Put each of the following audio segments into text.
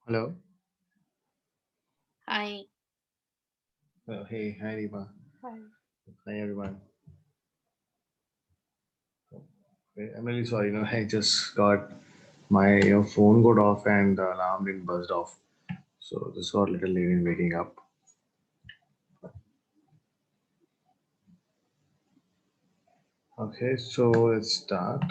Hello. Hi. Hey, hi Rima. Hi. Hi everyone. I'm really sorry. I just got my phone got off and the alarm didn't buzzed off. So this got a little late in waking up. Okay, so let's start.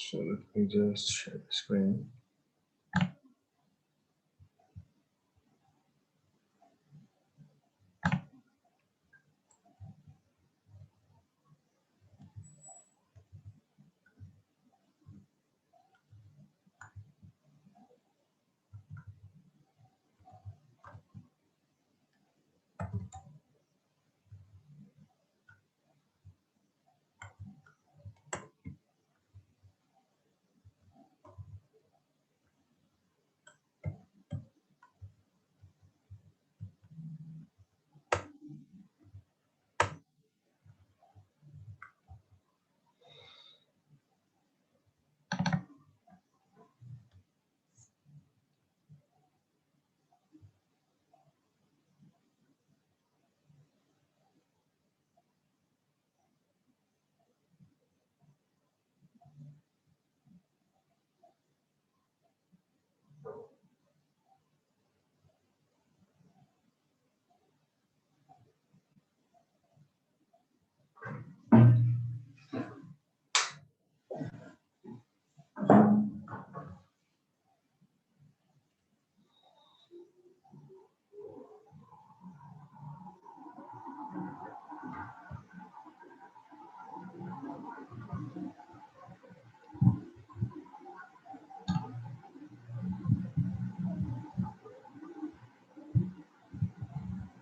So let me just share the screen.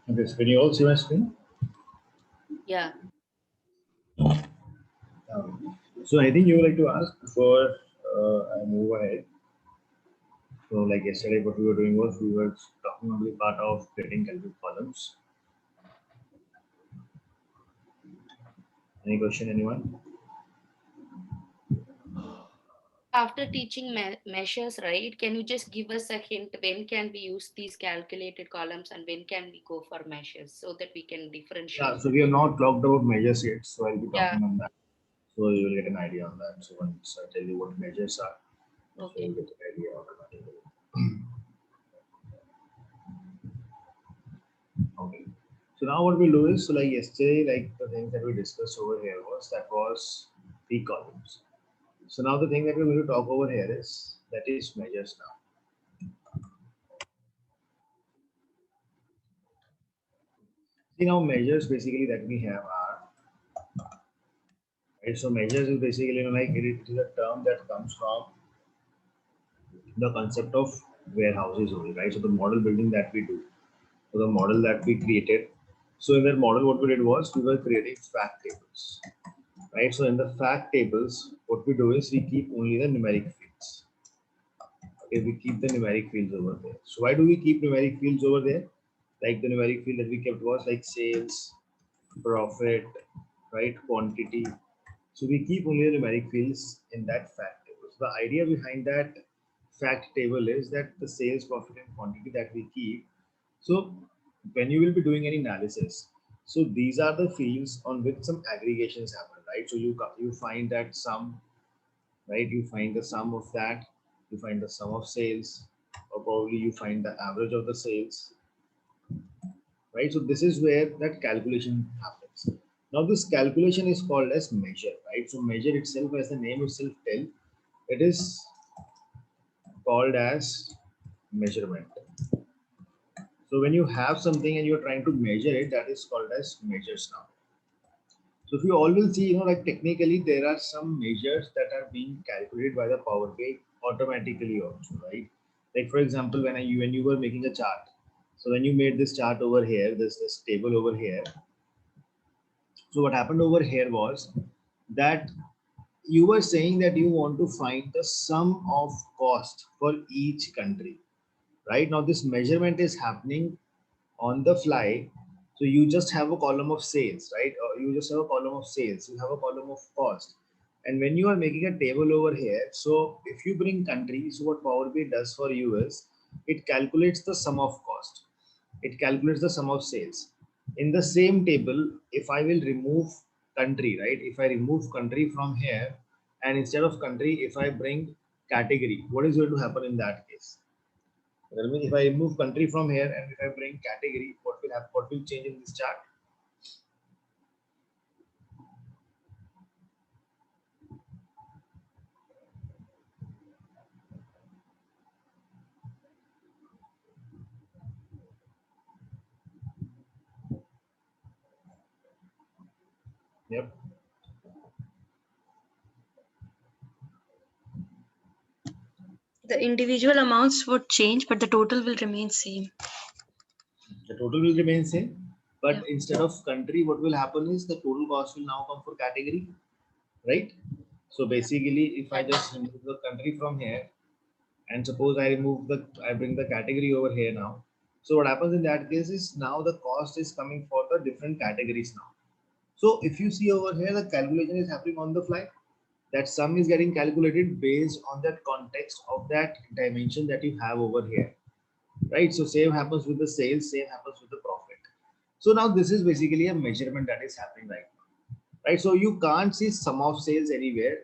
Okay, so can you all see my screen? Yeah. So anything you would like to ask before I move ahead? So like yesterday, what we were doing was we were talking on the part of creating calculate columns. Any question, anyone? After teaching measures, right, can you just give us a hint when can we use these calculated columns and when can we go for measures so that we can Yeah, differentiate so we have both? not talked about measures yet, so I'll be Yeah. talking on that. So you will get an idea on that. So once I tell you what measures are, so Okay. you'll get an idea automatically. Okay. So now what we'll do is, so like yesterday, like the things that we discussed over here was three columns. So now the thing that we're going to talk over here is that is measures now. See now measures basically that we have are right. So measures is basically like it is a term that comes from the concept of warehouses only, right? So the model building that we do, so the model that we created. So in that model, what we did was we were creating fact tables, right? So in the fact tables, what we do is we keep only the numeric fields. Okay, we keep the numeric fields over there. So why do we keep numeric fields over there? Like the numeric field that we kept was like sales, profit, right? Quantity. So we keep only the numeric fields in that fact table. So the idea behind that fact table is that the sales, profit, and quantity that we keep. So when you will be doing any analysis, so these are the fields on which some aggregations happen, right? So you find that sum, right? You find the sum of that, you find the sum of sales, or probably you find the average of the sales, right? So this is where that calculation happens. Now this calculation is called as measure, right? So measure itself, as the name itself tell, it is called as measurement. So when you have something and you're trying to measure it, that is called as measures now. So if you all will see, like technically there are some measures that are being calculated by the Power BI automatically also, right? Like for example, when you were making a chart, so when you made this chart over here, this table over here, so what happened over here was that you were saying that you want to find the sum of cost for each country. Right now, this measurement is happening on the fly So you just have a column of sales, right? Or you just have a column of sales. You have a column of cost. And when you are making a table over here, so if you bring country, so what Power BI does for you is it calculates the sum of cost. It calculates the sum of sales. In the same table, if I will remove country, right? If I remove country from here, and instead of country, if I bring category, what is going to happen in that case? Tell me, if I remove country from here and if I bring category, what will happen? What will change in this chart? Yep. The individual amounts would change, but the total will remain same. The total will remain same, but Yeah. instead of country, what will happen is the total cost will now come for category, right? So basically, if I just remove the country from here, and suppose I bring the category over here now. So what happens in that case is now the cost is coming for the different categories now. So if you see over here, the calculation is happening on the fly. That sum is getting calculated based on that context of that dimension that you have over here, right? So same happens with the sales, same happens with the profit. So now this is basically a measurement that is happening right now, right? So you can't see sum of sales anywhere.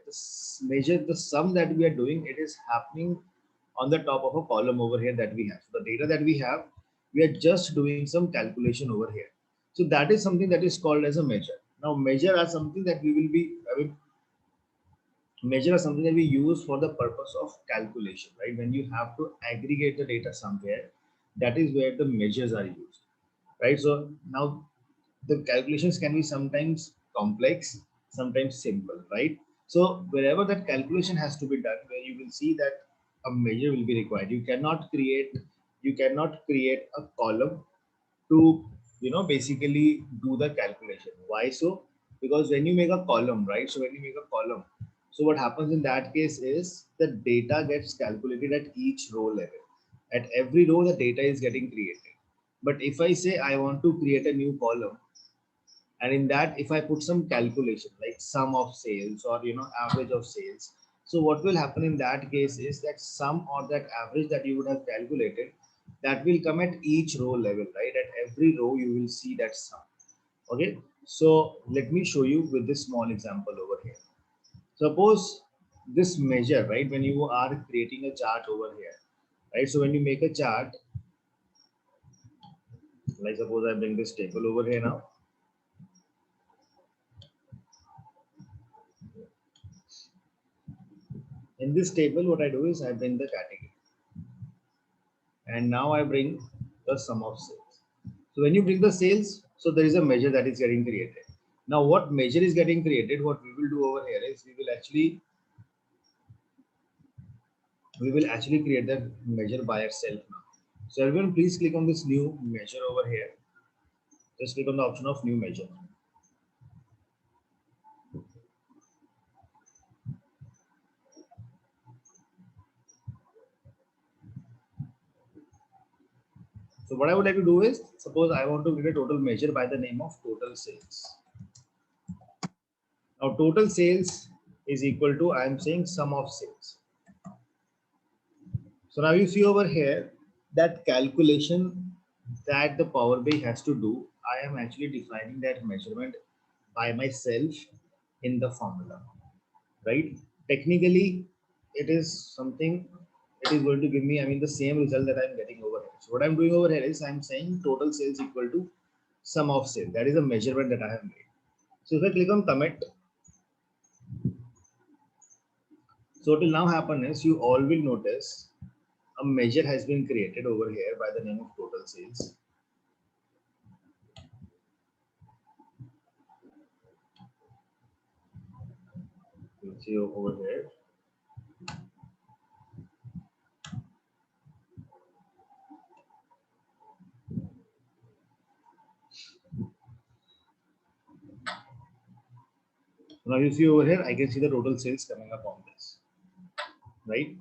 Measure the sum that we are doing, it is happening on the top of a column over here that we have. So the data that we are just doing some calculation over here. So that is something that is called as a measure. Now measure are something that we will be, measure is something that we use for the purpose of calculation, right? When you have to aggregate the data somewhere, that is where the measures are used, right? So now the calculations can be sometimes complex, sometimes simple, right? So wherever that calculation has to be done, where you will see that a measure will be required, you cannot create a column to basically do the calculation. Why so? Because when you make a column, right? So when you make a column, so what happens in that case is the data gets calculated at each row level. At every row, the data is getting created. But if I say I want to create a new column, and in that if I put some calculation like sum of sales or average of sales, so what will happen in that case is that sum or that average that you would have calculated, that will come at each row level, right? At every row you will see that sum. Okay, so let me show you with this small example over here. Suppose this measure, right, when you are creating a chart over here, right? So when you make a chart, like suppose I bring this table over here now. In this table, what I do is I bring the category, and now I bring the sum of sales. So when you bring the sales, so there is a measure that is getting created. Now, what measure is getting created? What we will do over here is we will actually create that measure by itself now. So everyone, please click on this new measure over here. Just click on the option of new measure. So what I would like to do is, suppose I want to create a total measure by the name of total sales. Now total sales is equal to, I am saying sum of sales. So now you see over here that calculation that the Power BI has to do, I am actually defining that measurement by myself in the formula, right? Technically, it is something, it is going to give me, I mean, the same result that I'm getting over here. So what I'm doing over here is I'm saying total sales equal to sum of sales. That is a measurement that I have made. So if I click on commit, so what will now happen is you all will notice a measure has been created over here by the name of total sales. You'll see over here. Now you see over here, I can see the total sales coming up on this, right?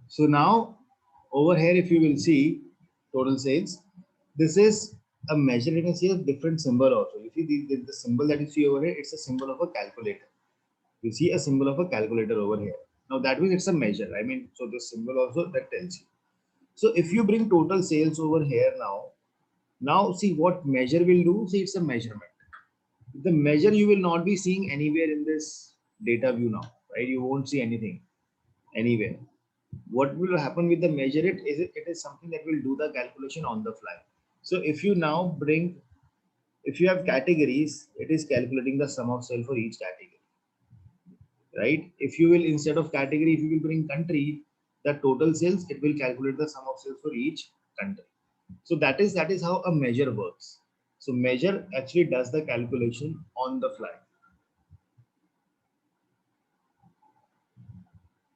So now over here, if you will see total sales, this is a measure, you can see a different symbol also. You see the symbol that you see over here, it's a symbol of a calculator. You see a symbol of a calculator over here. Now that means it's a measure. I mean, so the symbol also that tells you. So if you bring total sales over here now see what measure will do. See, it's a measurement. The measure you will not be seeing anywhere in this data view now, right? You won't see anything anywhere. What will happen with the measure it is something that will do the calculation on the fly. So if you now bring, if you have categories, it is calculating the sum of sale for each category, right? If you will, instead of category, if you will bring country, the total sales, it will calculate the sum of sales for each country. So that is how a measure works. So measure actually does the calculation on the fly.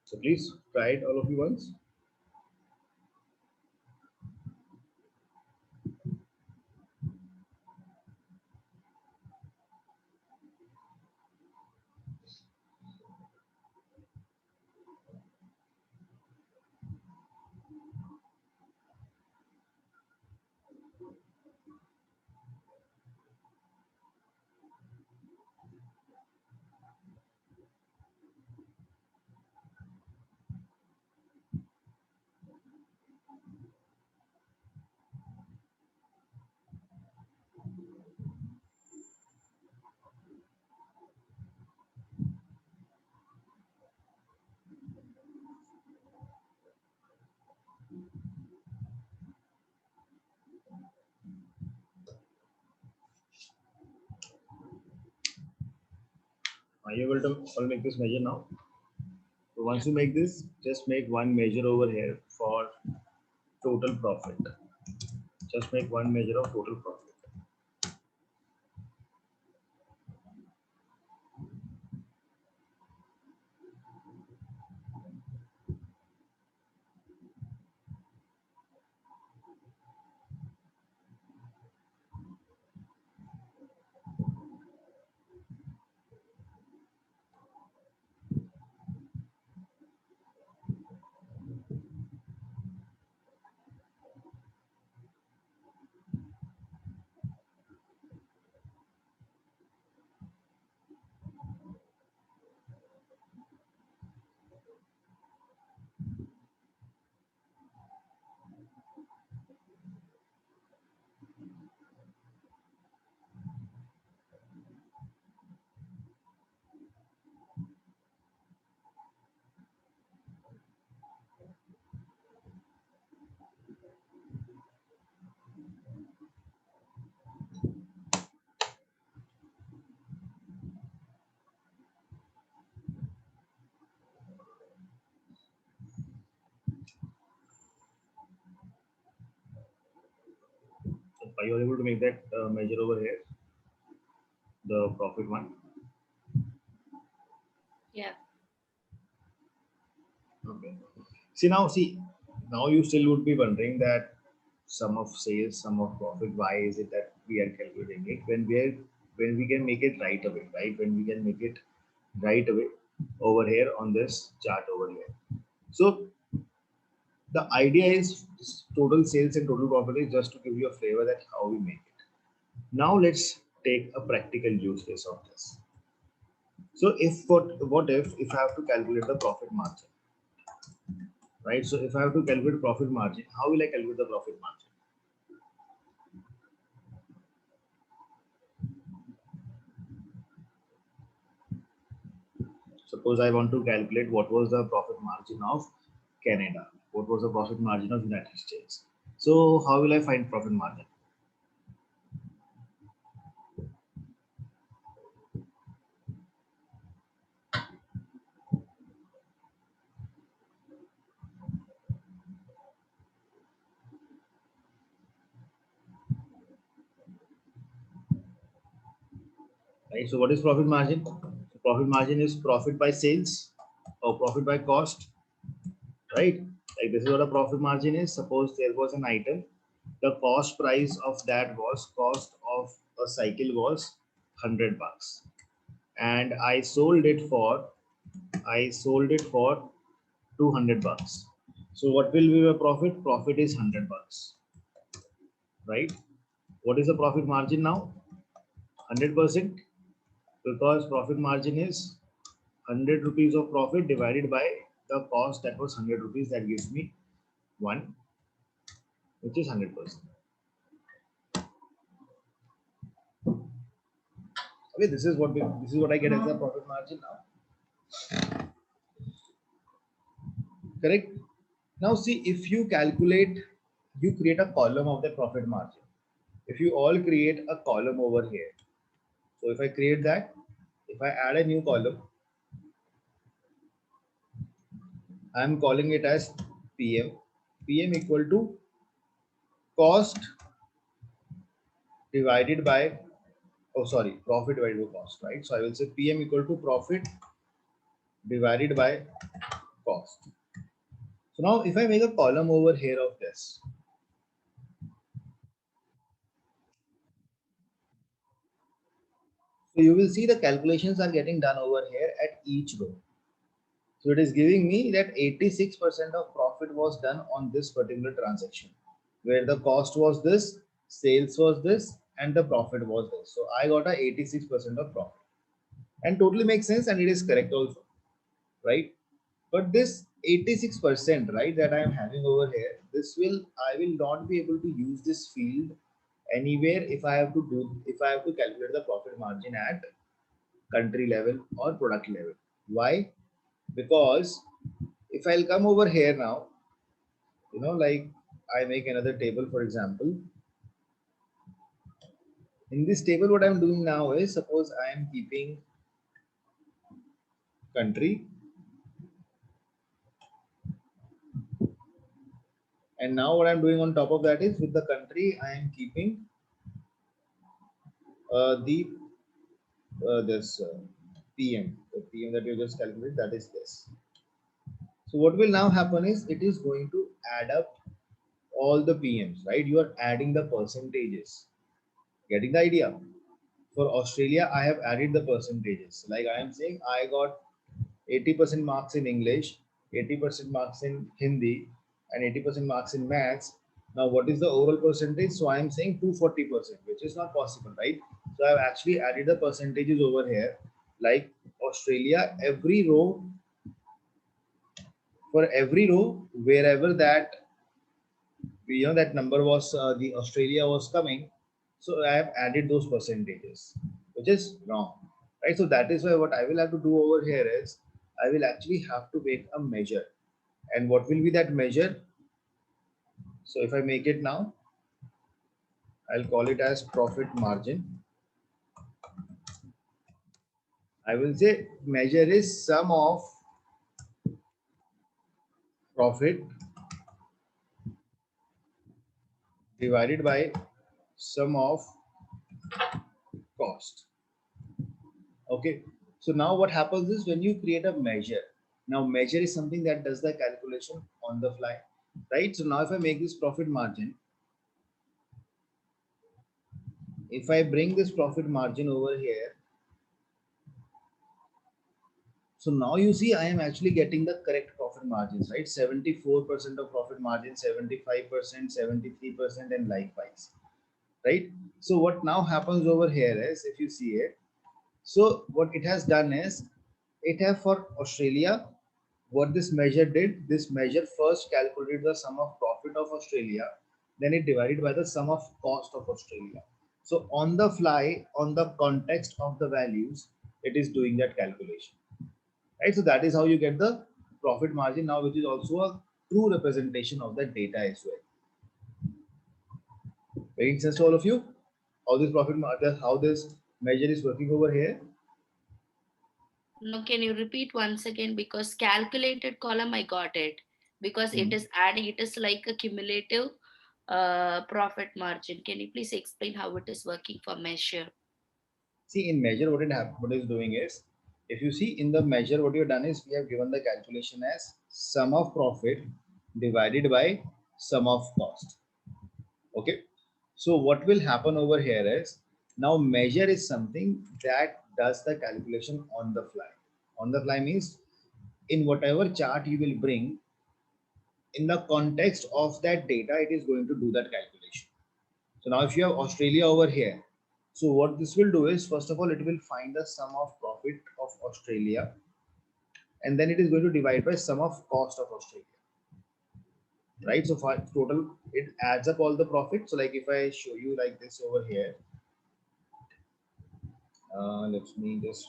So please try it all of you once. Are you able to all make this measure now? So once you make this, just make one measure over here for total profit. Just make one measure of total profit. Are you able to make that measure over here? The profit one. Yeah. Okay. See now you still would be wondering that sum of sales, sum of profit, why is it that we are calculating it when we can make it right away, right? When we can make it right away over here on this chart over here. So the idea is total sales and total profit is just to give you a flavor that how we make it. Now let's take a practical use case of this. So what if I have to calculate the profit margin, right? So if I have to calculate profit margin, how will I calculate the profit margin? Suppose I want to calculate what was the profit margin of Canada, what was the profit margin of United States. So how will I find profit margin? Right. So what is profit margin? So profit margin is profit by sales or profit by cost, right? Like this is what a profit margin is. Suppose there was an item, the cost price of that was cost of a cycle was $100, and I sold it for $200. So what will be the profit? Profit is $100, right? What is the profit margin now? 100%, because profit margin is 100 rupees of profit divided by the cost that was 100 rupees. That gives me 1, which is 100%. Okay, this is what I get as the profit margin now. Correct. Now see, if you calculate, you create a column of the profit margin. If you all create a column over here, so if I create that, if I add a new column, I am calling it as PM. PM equal to cost divided by, oh sorry, profit divided by cost, right? So I will say PM equal to profit divided by cost. So now if I make a column over here of this, so you will see the calculations are getting done over here at each row. So it is giving me that 86% of profit was done on this particular transaction, where the cost was this, sales was this, and the profit was this. So I got a 86% of profit, and totally makes sense, and it is correct also, right? But this 86%, right, that I am having over here, I will not be able to use this field anywhere if I have to calculate the profit margin at country level or product level. Why? Because if I'll come over here now, like I make another table, for example. In this table, what I'm doing now is, suppose I am keeping country, and now what I'm doing on top of that is, with the country, I am keeping the this PM, the PM that you just calculated, that is this. So what will now happen is, it is going to add up all the PMs, right? You are adding the percentages. Getting the idea? For Australia, I have added the percentages. Like I am saying, I got 80% marks in English, 80% marks in Hindi, and 80% marks in maths. Now, what is the overall percentage? So I am saying 240%, which is not possible, right? So I've actually added the percentages over here. Like Australia, for every row, wherever that that number was, the Australia was coming, so I have added those percentages, which is wrong, right? So that is why what I will have to do over here is, I will actually have to make a measure. And what will be that measure? So if I make it now, I'll call it as profit margin. I will say measure is sum of profit divided by sum of cost. Okay. So now what happens is, when you create a measure, now measure is something that does the calculation on the fly, right? So now if I make this profit margin, if I bring this profit margin over here, so now you see I am actually getting the correct profit margins, right? 74% of profit margin, 75%, 73%, and likewise, right? So what now happens over here is, if you see it, so what it has done is, it have for Australia, what this measure did, this measure first calculated the sum of profit of Australia, then it divided by the sum of cost of Australia. So on the fly, on the context of the values, it is doing that calculation, right? So that is how you get the profit margin now, which is also a true representation of the data as well. Making sense to all of you? How this profit margin, how this measure is working over here? No, can you repeat once again? Because calculated column, I got it. Because it is adding, it is like a cumulative profit margin. Can you please explain how it is working for measure? See, in measure, what is doing is, if you see in the measure, what you have done is, we have given the calculation as sum of profit divided by sum of cost. Okay. So what will happen over here is, now measure is something that does the calculation on the fly. On the fly means, in whatever chart you will bring, in the context of that data, it is going to do that calculation. So now if you have Australia over here, so what this will do is, first of all, it will find the sum of profit of Australia, and then it is going to divide by sum of cost of Australia, right? So for total, it adds up all the profit. So like if I show you like this over here, let me just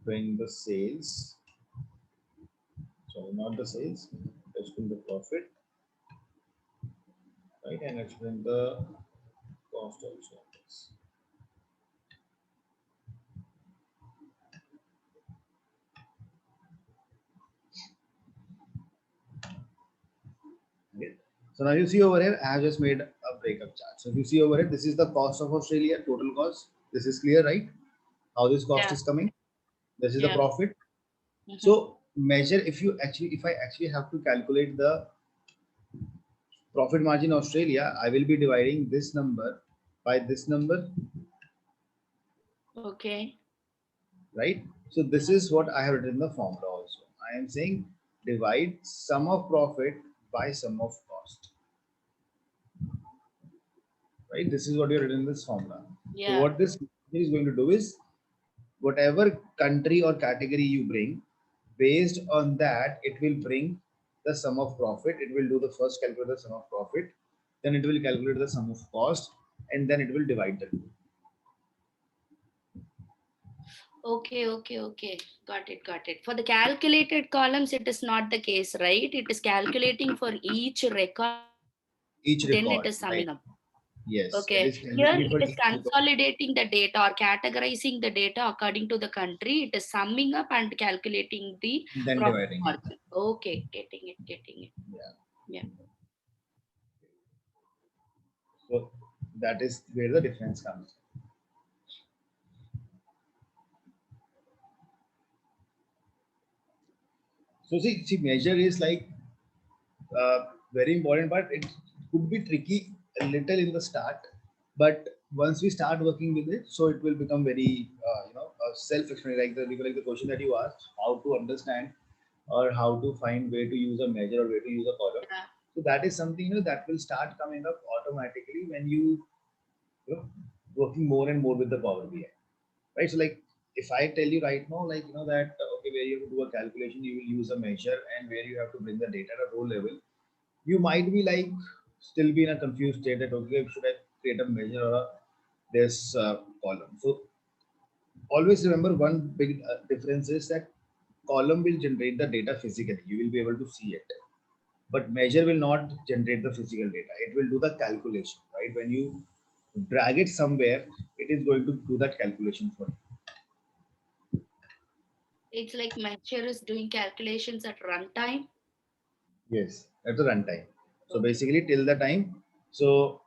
bring the sales. Sorry, not the sales. Let's bring the profit, right? And let's bring the cost also. Okay. So now you see over here, I have just made a breakup chart. So if you see over here, this is the cost of Australia, total cost. This is clear, right? How this cost Yeah. is coming. This is the Yeah. profit. So measure, if I actually have to calculate the profit margin Australia, I will be dividing this number by this number, Okay. right? So this is what I have written in the formula also. I am saying divide sum of profit by sum of cost, right? This is what you written in this formula. So Yeah. what this is going to do is, whatever country or category you bring, based on that, it will bring the sum of profit. It will do the first calculate the sum of profit, then it will calculate the sum of cost, and then it will divide the two. Okay, okay, okay. Got it, got it. For the calculated columns, it is not the case, right? It is calculating for each record, Each then it record, is right? summing up. Yes, it Okay. is Here calculating it for is each record. consolidating the data or categorizing the data according to the country. It is summing up and calculating the Then profit dividing it. margin. Okay, getting it, getting it. Yeah. Yeah. So that is where the difference comes. So see, measure is like very important, but it could be tricky a little in the start. But once we start working with it, so it will become very, self-explanatory. Like the question that you asked, how to understand or how to find where to use a measure or where to use a column. Yeah. So that is something that will start coming up automatically when you know working more and more with the Power BI, right? So like if I tell you right now, like that okay, where you have to do a calculation, you will use a measure, and where you have to bring the data at a row level, you might be like still be in a confused state that okay, should I create a measure or this column? So always remember one big difference is that column will generate the data physically. You will be able to see it, but measure will not generate the physical data. It will do the calculation, right? When you drag it somewhere, it is going to do that calculation for you. It's like Measure is doing calculations at runtime. Yes, at the runtime. So Okay. basically, till the time. So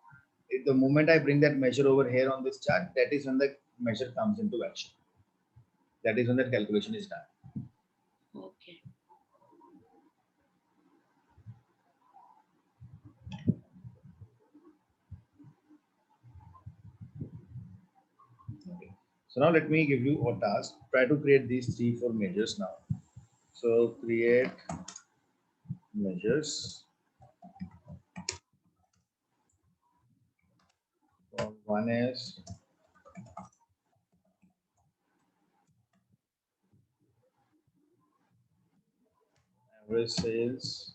the moment I bring that measure over here on this chart, that is when the measure comes into action. That is when that calculation is done. Okay. Okay. So now let me give you a task. Try to create these 3 4 measures now. So create measures. One is average sales.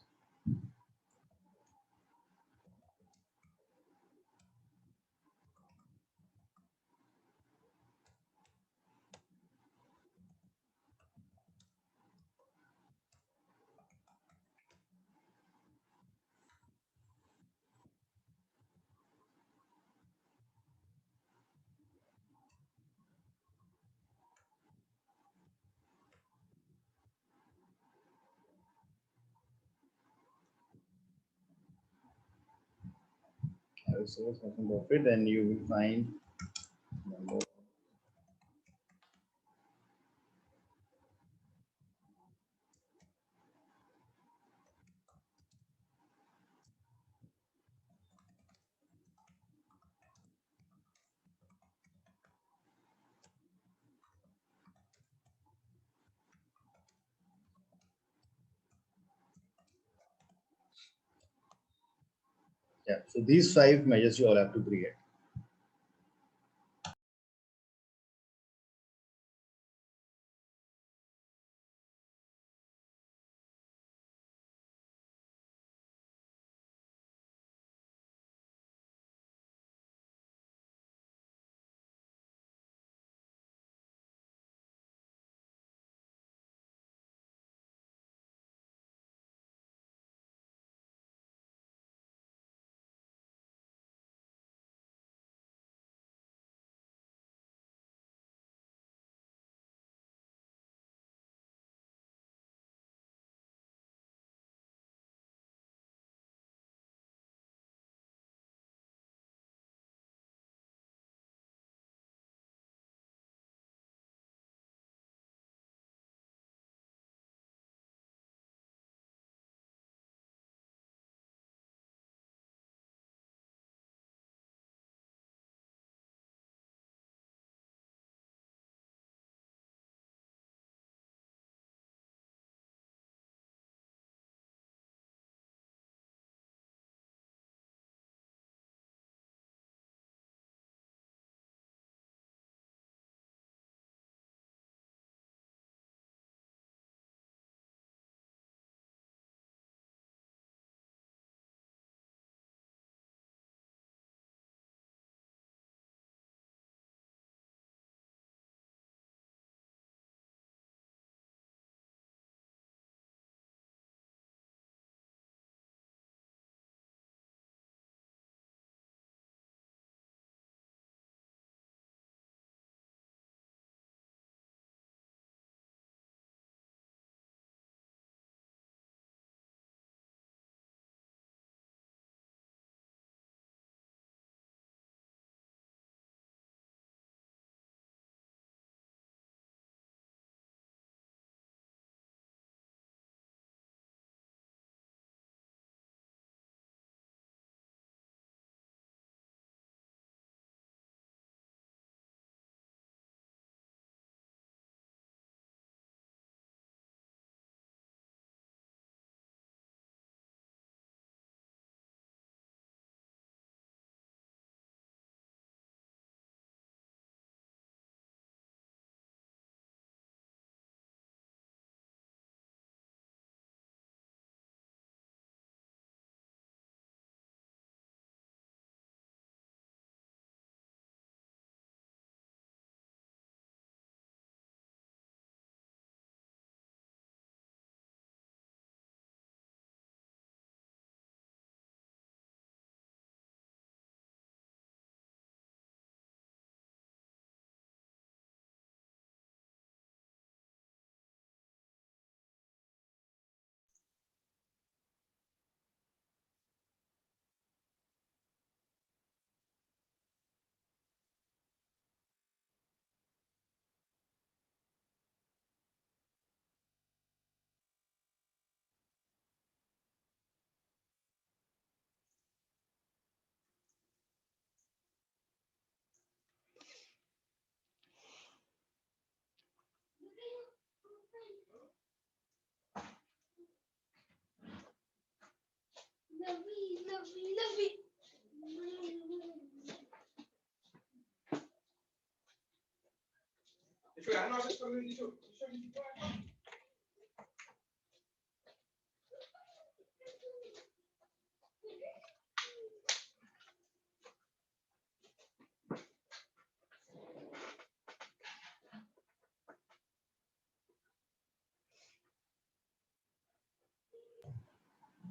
Average sales, profit. Then you will find number. Yeah. So these 5 measures you all have to create.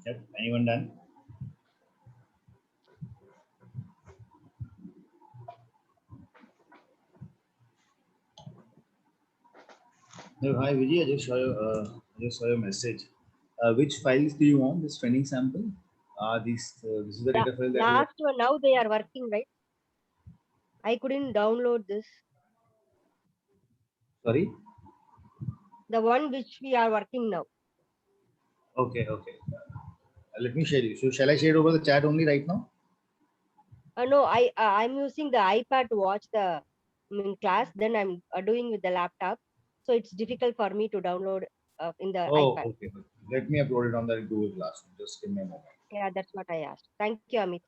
Yep. Anyone done? No, hi Vijay, I just saw your message. Which files do you want? This training sample? This is the data file that Last one, now they are working, right? I couldn't download this. sorry. The one which we are working now. Okay, okay. Let me share you. So shall I share it over the chat only right now? No, I'm using the iPad to watch the class. Then I'm doing with the laptop, so it's difficult for me to download in the Oh, iPad. okay. Let me upload it on the Google Classroom. Just give me a moment. Yeah, that's what I asked. Thank you, Amit.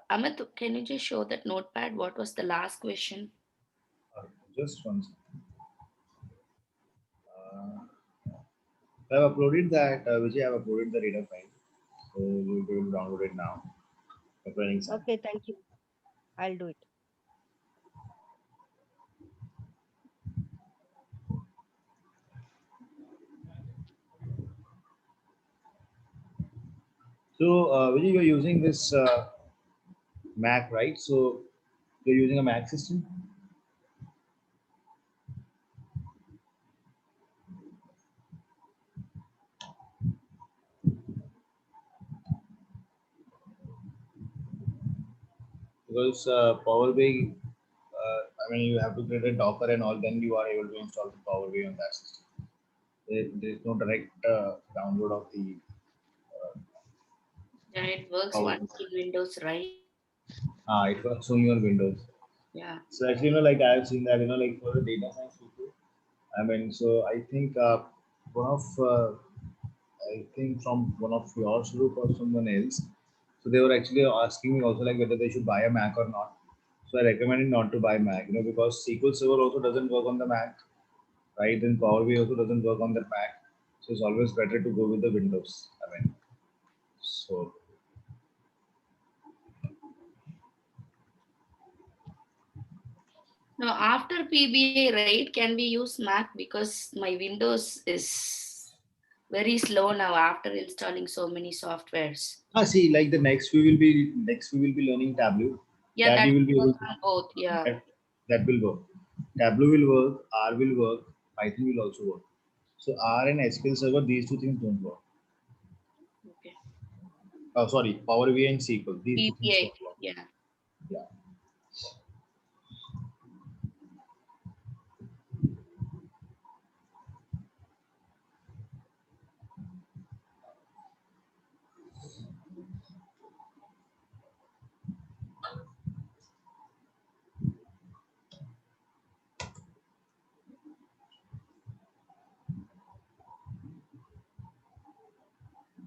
Amit, can you just show that notepad? What was the last question? Just one second. I've uploaded that, Vijay, I've uploaded the data file. So you'll be able to download it now. For an exam. Okay, thank you. I'll do it. So, Vijay, you're using this Mac, right? So you're using a Mac system? Because Power BI, I mean, you have to create a Docker and all, then you are able to install the Power BI on that system. There is no direct download of the Yeah, it works Power only in Windows, right? It works only on Windows. Yeah. So actually, like I've seen that, like for the data science people, I mean, so I think one of, I think from one of yours group or someone else, so they were actually asking me also like whether they should buy a Mac or not. So I recommended not to buy Mac, because SQL Server also doesn't work on the Mac, right? Then Power BI also doesn't work on the Mac. So it's always better to go with the Windows. I mean, so Now, after PBA, right, can we use Mac? Because my Windows is very slow now after installing so many softwares. see, like the next we will be learning Tableau. Yeah, That that you will be works able on both. Yeah. that, that will work. Tableau will work, R will work, Python will also work. So R and SQL Server, these two things don't work. Okay. Oh, sorry, Power BI and SQL, these two things PBA. don't work. Yeah. Yeah.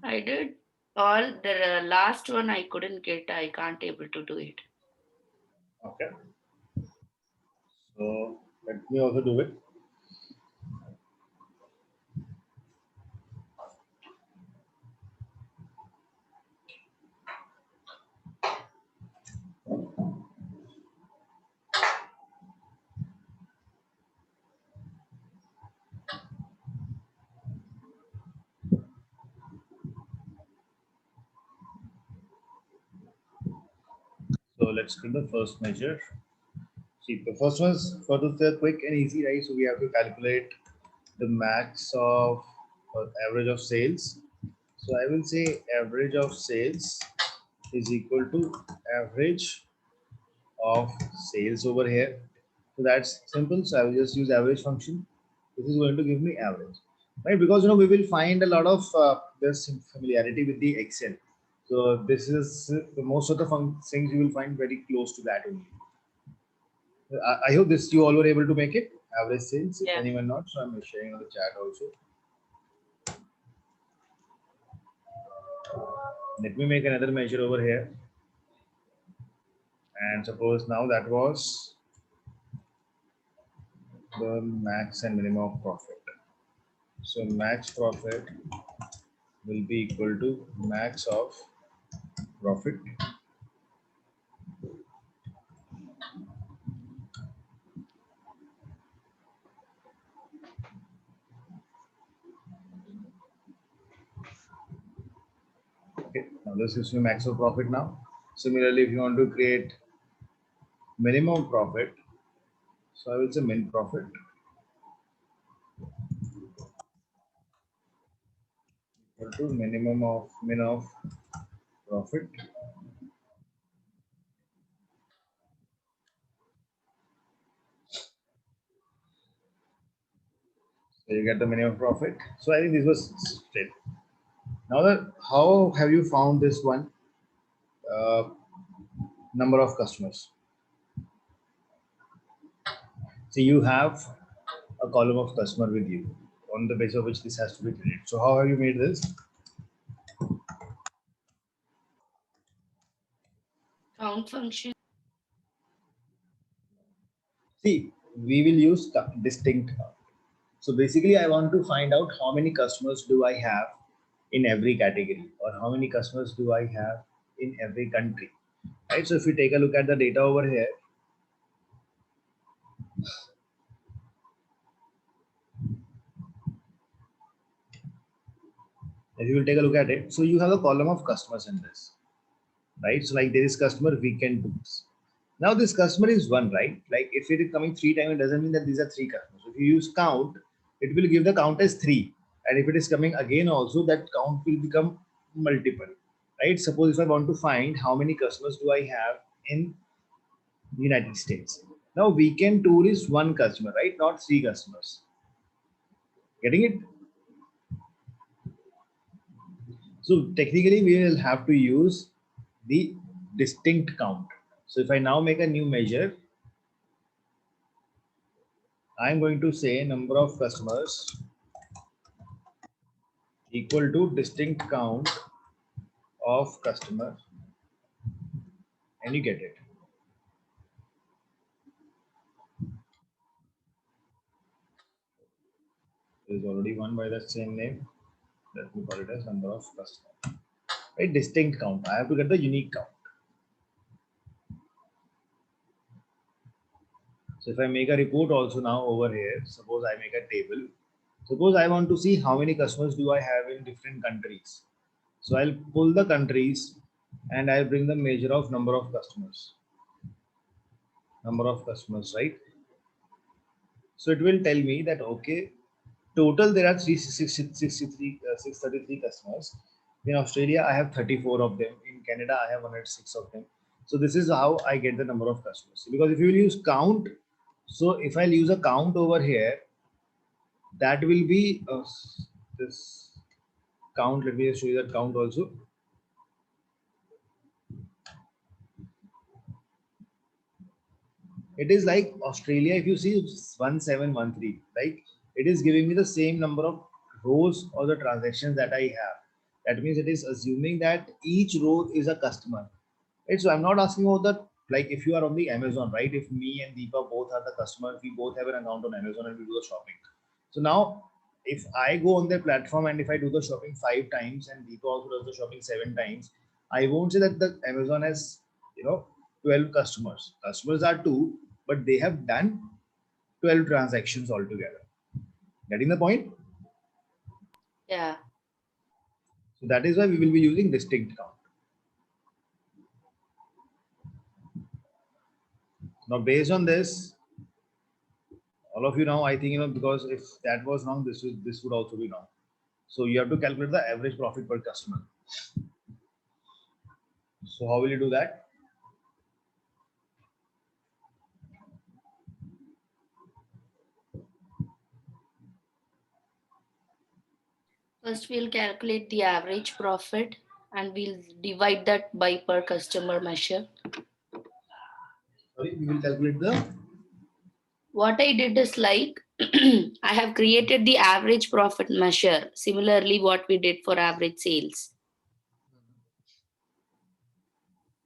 I did all the last one I couldn't get. I can't able to do it. Okay. So let me also do it. So let's do the first measure. See, the first one's for the quick and easy, right? So we have to calculate the max of average of sales. So I will say average of sales is equal to average of sales over here. So that's simple. So I will just use average function. This is going to give me average, right? Because we will find a lot of this familiarity with the Excel. So this is most of the things you will find very close to that only. I hope this you all were able to make it. Average sales. If Yeah. anyone not, so I'm sharing on the chat also. Let me make another measure over here. And suppose now that was the max and minimum of profit. So max profit will be equal to max of profit Okay, now this is your max of profit now. Similarly, if you want to create minimum profit, so I will say min profit equal to minimum of min of profit. So you get the minimum profit. So I think this was straight. Now that how have you found this one? Number of customers. So you have a column of customer with you on the basis of which this has to be created. So how have you made this? Count function. See, we will use distinct count. So basically, I want to find out how many customers do I have in every category, or how many customers do I have in every country, right? So if you take a look at the data over here, if you will take a look at it, so you have a column of customers in this, right? So like there is customer weekend books. Now this customer is one, right? Like if it is coming 3 times, it doesn't mean that these are 3 customers. If you use count, it will give the count as 3. And if it is coming again also, that count will become multiple, right? Suppose if I want to find how many customers do I have in United States. Now weekend tour is one customer, right? Not 3 customers. Getting it? So technically we will have to use the distinct count. So if I now make a new measure, I'm going to say number of customers equal to distinct count of customer, and you get it. There is already one by the same name. Let me call it as number of customer. Right, distinct count. I have to get the unique count. So if I make a report also now over here, suppose I make a table. Suppose I want to see how many customers do I have in different countries. So I'll pull the countries and I'll bring the measure of number of customers. Number of customers, right? So it will tell me that, okay, total there are 633 customers. In Australia, I have 34 of them. In Canada, I have 106 of them. So this is how I get the number of customers. Because if you will use count, so if I'll use a count over here, that will be this count. Let me just show you that count also. It is like Australia, if you see 1713, like it is giving me the same number of rows or the transactions that I have. That means it is assuming that each row is a customer. Right? So I'm not asking about the, like if you are on the Amazon, right? If me and Deepa both are the customer, we both have an account on Amazon and we do the shopping. So now if I go on their platform and if I do the shopping 5 times and Deepa also does the shopping 7 times, I won't say that the Amazon has, 12 customers. Customers are 2, but they have done 12 transactions altogether. Getting the point? Yeah. So that is why we will be using distinct count. Now, based on this, all of you now, I think, because if that was wrong, this would also be wrong. So you have to calculate the average profit per customer. So how will you do that? First, we'll calculate the average profit and we'll divide that by per customer measure. Sorry, we will calculate the. What I did is like I have created the average profit measure. Similarly, what we did for average sales.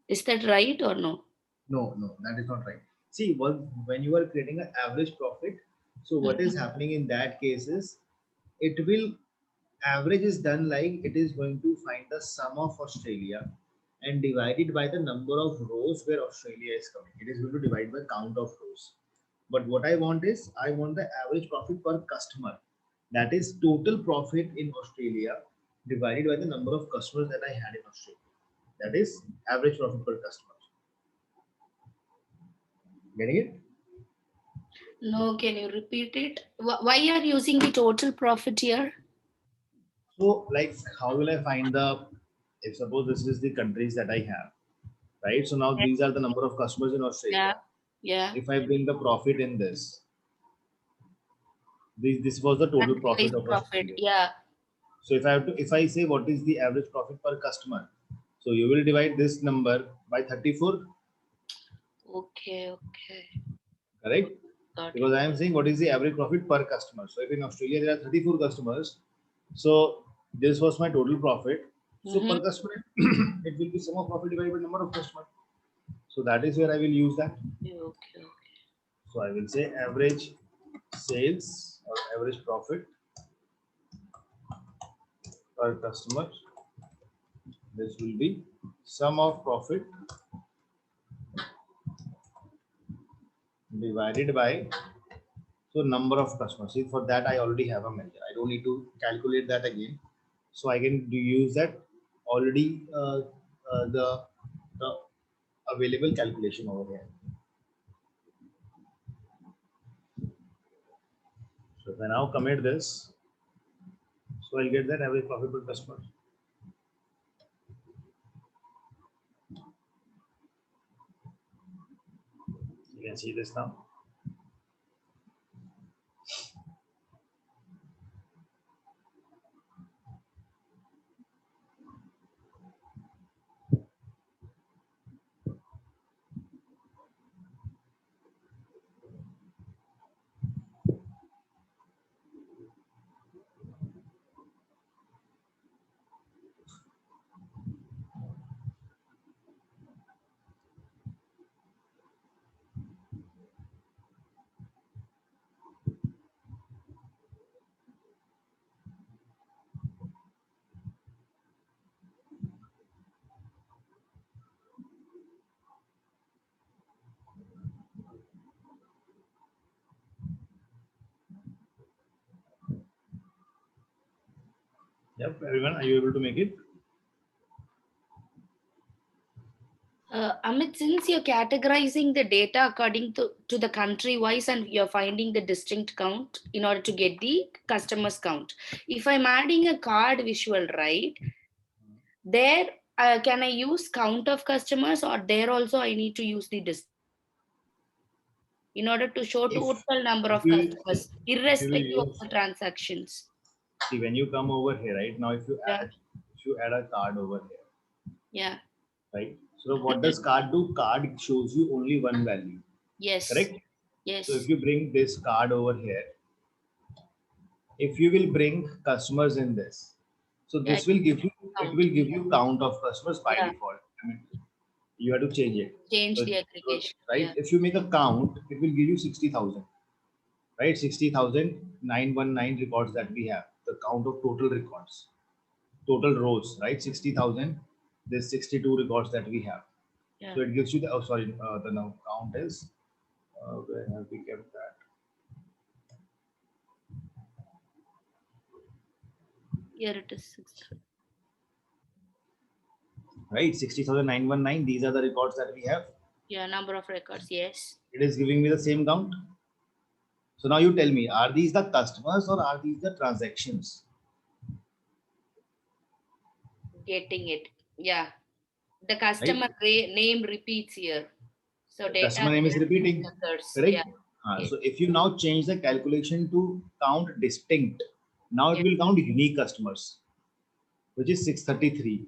Is that right or no? No, no, that is not right. See, when you are creating an average profit, so what is happening in that case is it will average is done like it is going to find the sum of Australia and divide it by the number of rows where Australia is coming. It is going to divide by count of rows. But what I want is I want the average profit per customer. That is total profit in Australia divided by the number of customers that I had in Australia. That is average profit per customer. Getting it? No, can you repeat it? Why are you using the total profit here? So, like, how will I find the, if suppose this is the countries that I have, right? So now these are the number of customers in Australia. Yeah. If I bring the profit in this, this was the total profit of Australia. Yeah. So if I have to, if I say what is the average profit per customer, so you will divide this number by 34, Okay. correct? Got Because I am saying what is the average profit per customer. So if in Australia there are 34 customers, so this was my total profit. So per customer, it will be sum of profit divided by number of customers. So that is where I will use that. Okay. So I will say average sales or average profit per customer. This will be sum of profit divided by so number of customers. See, for that I already have a measure. I don't need to calculate that again. So I can use that already the available calculation over here. So if I now commit this, so I'll get that average profit per customer. You can see this now. Yep, everyone, are you able to make it? Amit, since you're categorizing the data according to the country wise and you're finding the distinct count in order to get the customers count. If I'm adding a card visual, right, there can I use count of customers or there also I need to use the in order to show total number of customers irrespective of the transactions. See, when you come over here, right now, if you add a card over here, yeah, right? So what does card do? Card shows you only one value. Yes. Correct? Yes. So if you bring this card over here, if you will bring customers in this, so this will give you, it will give you count of customers by default. I mean, you have to change it. Change the aggregation. Right? Yeah. If you make a count, it will give you 60,000. Right? 60,919 records that we have. The count of total records. Total rows, right? 60,000. There's 62 records that we have. Yeah. So it gives you the, oh, sorry, the now count is, where have we kept that? Here it is 60. Right, 60,919. These are the records that we have. Yeah, number of records. Yes. It is giving me the same count. So now you tell me, are these the customers or are these the transactions? Getting it. Yeah. The customer name repeats here. So data Customer name is repeating, methods. correct? Yeah. Yes. So if you now change the calculation to count distinct, now it Yeah. will count unique customers, which is 633.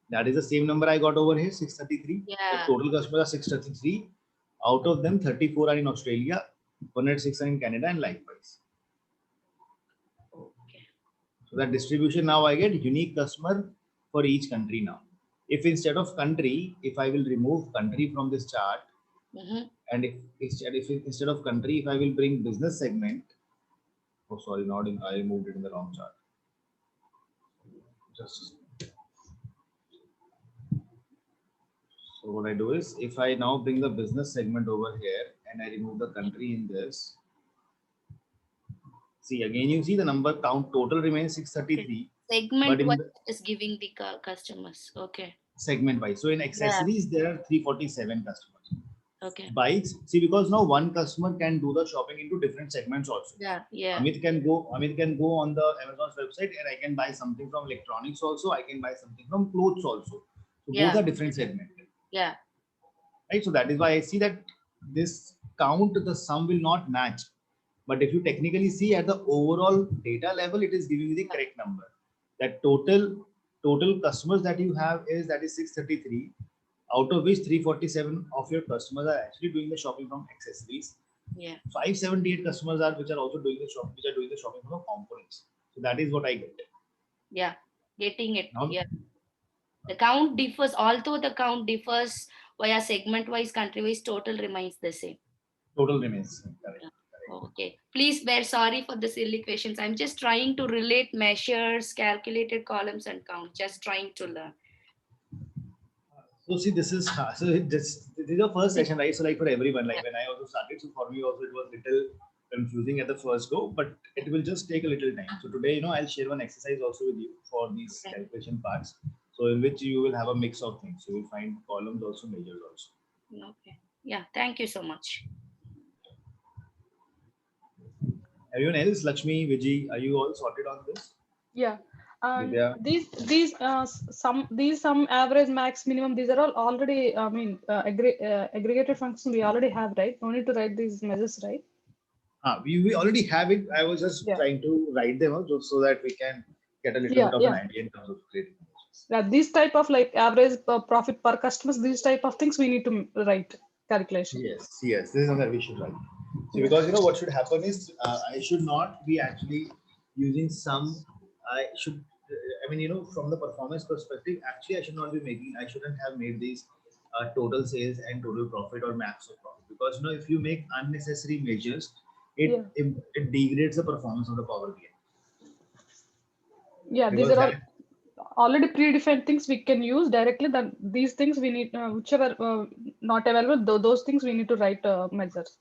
That is the same number I got over here, 633. The Yeah. total customers are 633. Out of them, 34 are in Australia, 106 are in Canada, and likewise. Okay. So that distribution, now I get unique customer for each country now. If instead of country, if I will remove country from this chart, and if instead of country, if I will bring business segment, oh sorry, not in, I moved it in the wrong chart. Just so what I do is, if I now bring the business segment over here and I remove the country in this, see again you see the number count total remains 633. Segment But in wise the is giving the customers. Okay. segment wise, so in accessories there are 347 customers. Okay. Bikes, see, because now one customer can do the shopping into different segments also. Yeah. Yeah. Amit can go on the Amazon's website and I can buy something from electronics also. I can buy something from clothes also. So Yeah. both are different segments. Yeah. Right. So that is why I see that this count, the sum will not match. But if you technically see at the overall data level, it is giving you the correct number. That total customers that you have is 633, out of which 347 of your customers are actually doing the shopping from accessories. Yeah. 578 customers are which are also doing the shopping, from the components. So that is what I get. Yeah. Getting it. Now, Yeah. The count differs, although the count differs via segment wise, country wise, total remains the same. total remains correct. Okay. Please bear sorry for the silly questions. I'm just trying to relate measures, calculated columns, and count. Just trying to learn. So see, this is this is the first session, right? So like for everyone, like when I also started, so for me also it was little confusing at the first go, but it will just take a little time. So today, I'll share one exercise also with you for these calculation parts. So in which you will have a mix of things. So you will find columns also, measures also. Okay. Yeah. Thank you so much. Everyone else, Lakshmi, Vijay, are you all sorted on this? Yeah. Vidya? These some average, max, minimum, these are all already, I mean, aggregated functions we already have, right? No need to write these measures, right? We already have it. I was just trying to write them out just so that we can get a little bit of an idea in terms of creating measures. Yeah, these type of like average profit per customers, these type of things we need to write calculation. Yes, this is something we should write. So because what should happen is I should not be actually using some. I should, from the performance perspective, actually I should not be making. I shouldn't have made these total sales and total profit or max of profit, because if you make unnecessary measures, it degrades the performance of the Power BI. Yeah, Because these are all already predefined things we can use directly. Then these things we need, whichever not available, those things we need to write measures.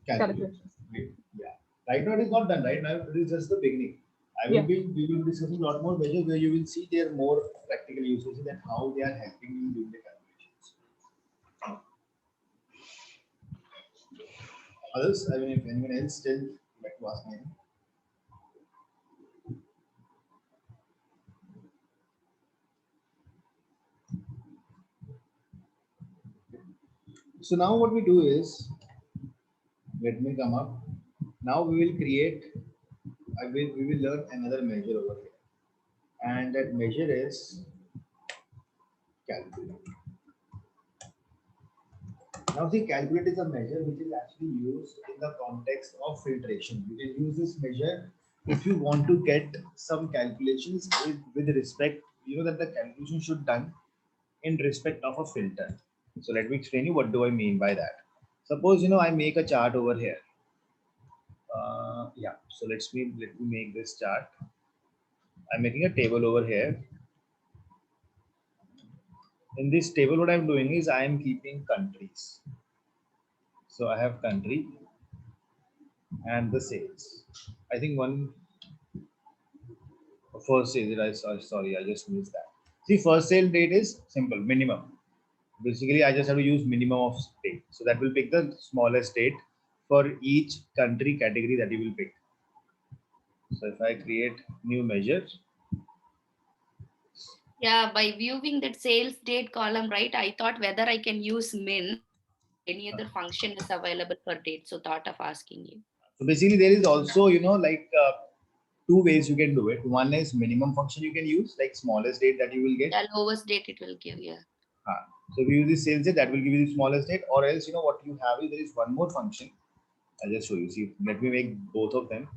Calculations. Yeah. Right now it is not done. Right now it is just the beginning. We will be discussing a lot more measures where you will see their more practical uses and how they are helping you doing the calculations. Others, if anyone else still like to ask me. So now what we do is, let me come up. Now we will create, we will learn another measure over here. And that measure is calculate. Now the calculate is a measure which is actually used in the context of filtration. You can use this measure if you want to get some calculations with respect, that the calculation should done in respect of a filter. So let me explain you what do I mean by that. Suppose I make a chart over here. So let me make this chart. I'm making a table over here. In this table, what I'm doing is I am keeping countries. So I have country and the sales. I think first sale I just missed that. See, first sale date is simple, minimum. Basically, I just have to use minimum of date. So that will pick the smallest date for each country category that you will pick. So if I create new measure, Yeah, by viewing that sales date column, right? I thought whether I can use min, any other function is available for date. So thought of asking you. So basically, there is also, like two ways you can do it. One is minimum function you can use, like smallest date that you will get. The lowest date it will give, yeah. So if you use the sales date, that will give you the smallest date, or else, what you have is there is one more function. I'll just show you. See, let me make both of them.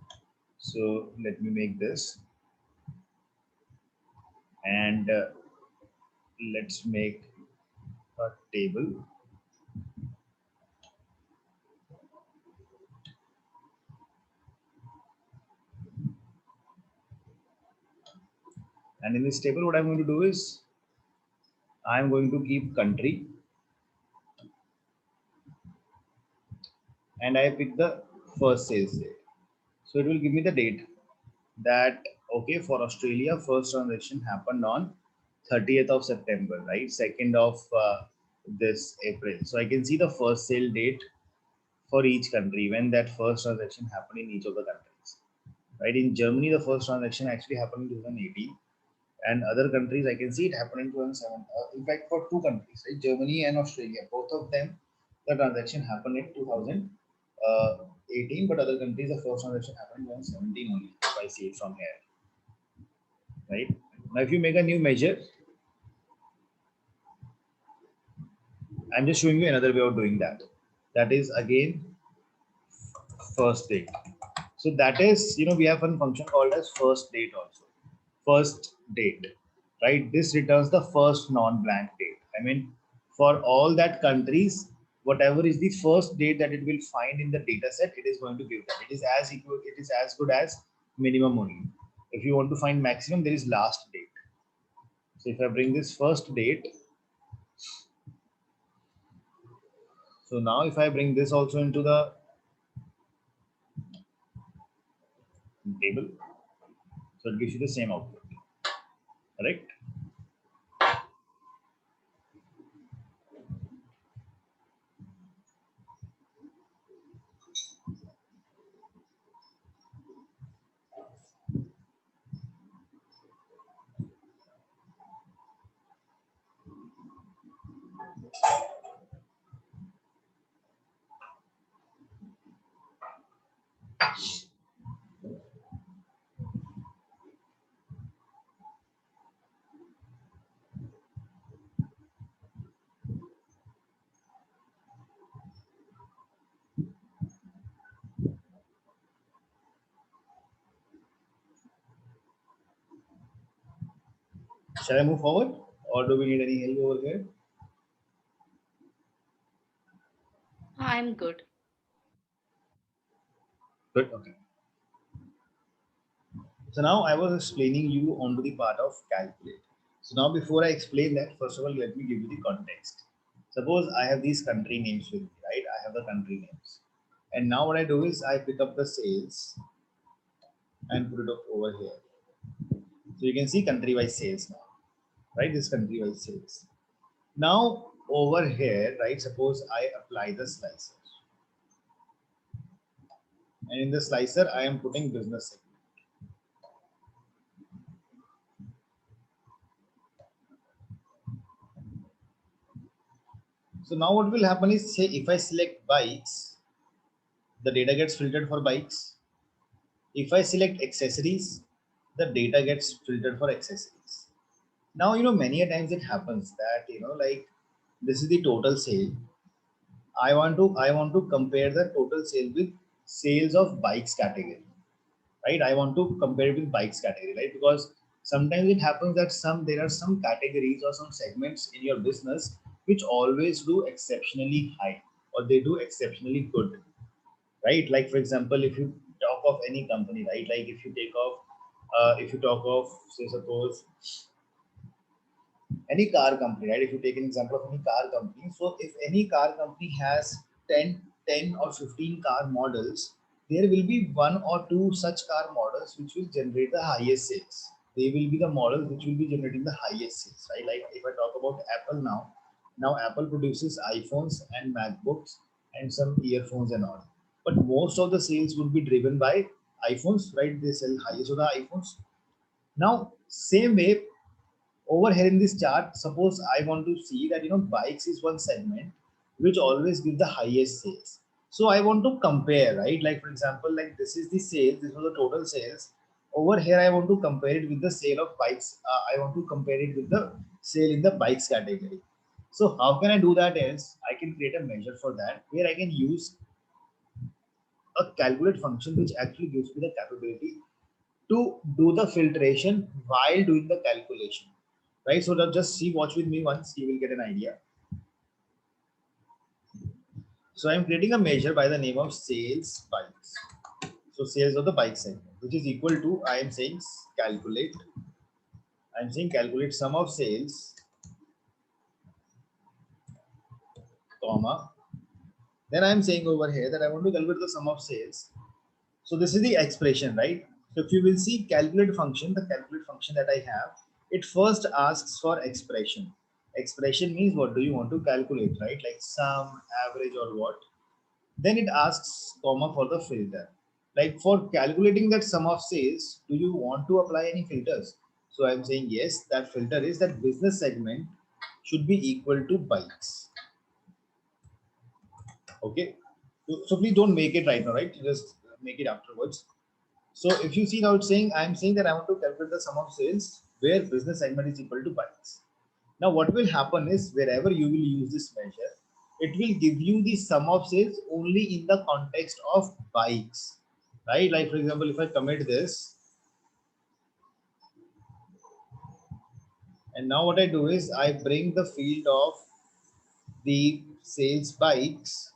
So let me make this, and let's make a table. And in this table, what I'm going to do is I'm going to keep country, and I pick the first sales date. So it will give me the date that, okay, for Australia, first transaction happened on 30th of September, right? 2nd of this April. So I can see the first sale date for each country when that first transaction happened in each of the countries, right? In Germany, the first transaction actually happened in 2018, and other countries I can see it happened in 2007. In fact, for two countries, right? Germany and Australia, both of them, the transaction happened in 2018, but other countries, the first transaction happened in 2017 only, if I see it from here, right? Now, if you make a new measure, I'm just showing you another way of doing that. That is again first date. So that is, we have one function called as first date also. First date, right? This returns the first non-blank date. I mean, for all that countries, whatever is the first date that it will find in the data set, it is going to give that. It is as equal, it is as good as minimum only. If you want to find maximum, there is last date. So if I bring this first date, so now if I bring this also into the table, so it gives you the same output, correct? Shall I move forward, or do we need any help over here? I'm good. Good. Okay. So now I was explaining you onto the part of calculate. So now before I explain that, first of all, let me give you the context. Suppose I have these country names with me, right? I have the country names. And now what I do is I pick up the sales and put it up over here. So you can see country-wise sales now, right? This country-wise sales. Now over here, right? Suppose I apply the slicer. And in the slicer, I am putting business segment. So now what will happen is, say if I select bikes, the data gets filtered for bikes. If I select accessories, the data gets filtered for accessories. Now, many a times it happens that, like this is the total sale. I want to compare the total sale with sales of bikes category, right? I want to compare it with bikes category, right? Because sometimes it happens that there are some categories or some segments in your business which always do exceptionally high, or they do exceptionally good, right? Like for example, if you talk of any company, right? Like if you talk of, say, suppose any car company, right? If you take an example of any car company, so if any car company has 10 or 15 car models, there will be one or two such car models which will generate the highest sales. They will be the models which will be generating the highest sales, right? Like if I talk about Apple now Apple produces iPhones and MacBooks and some earphones and all. But most of the sales would be driven by iPhones, right? They sell highest of the iPhones. Now, same way, over here in this chart, suppose I want to see that, bikes is one segment which always gives the highest sales. So I want to compare, right? Like for example, like this is the sales, this was the total sales. Over here, I want to compare it with the sale of bikes. I want to compare it with the sale in the bikes category. So how can I do that is I can create a measure for that where I can use a calculate function which actually gives me the capability to do the filtration while doing the calculation, right? So now just see, watch with me once, you will get an idea. So I'm creating a measure by the name of sales bikes. So sales of the bike segment, which is equal to, I am saying calculate. I'm saying calculate sum of sales, comma. Then I'm saying over here that I want to calculate the sum of sales. So this is the expression, right? So if you will see calculate function, the calculate function that I have, it first asks for expression. Expression means what do you want to calculate, right? Like sum, average, or what? Then it asks comma for the filter. Like for calculating that sum of sales, do you want to apply any filters? So I'm saying yes, that filter is that business segment should be equal to bikes. Okay. So please don't make it right now, right? Just make it afterwards. So if you see now it's saying, I'm saying that I want to calculate the sum of sales where business segment is equal to bikes. Now what will happen is wherever you will use this measure, it will give you the sum of sales only in the context of bikes, right? Like for example, if I commit this, and now what I do is I bring the field of the sales bikes.